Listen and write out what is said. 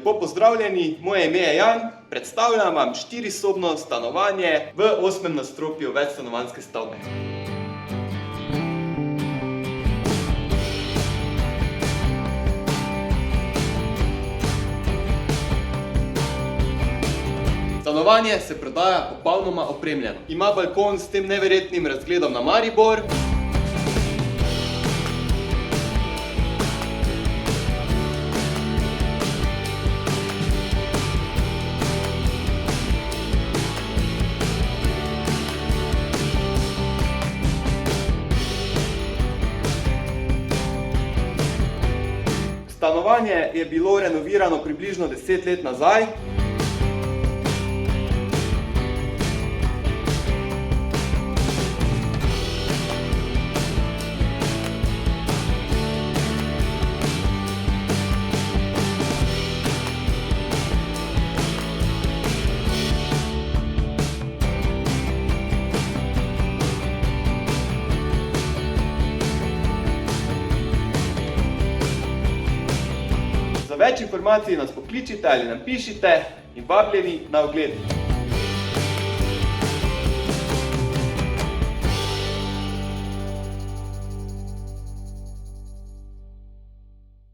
Lepo pozdravljeni, moje ime je Jan, predstavljam vam 4-sobno stanovanje v 8. nadstropju večstanovanjske stavbe. Stanovanje se prodaja popolnoma opremljeno. Ima balkon s tem neverjetnim razgledom na Maribor. Stanovanje je bilo renovirano približno 10 let nazaj. Za več informacij nas pokličite ali nam pišite in vabljeni na ogled.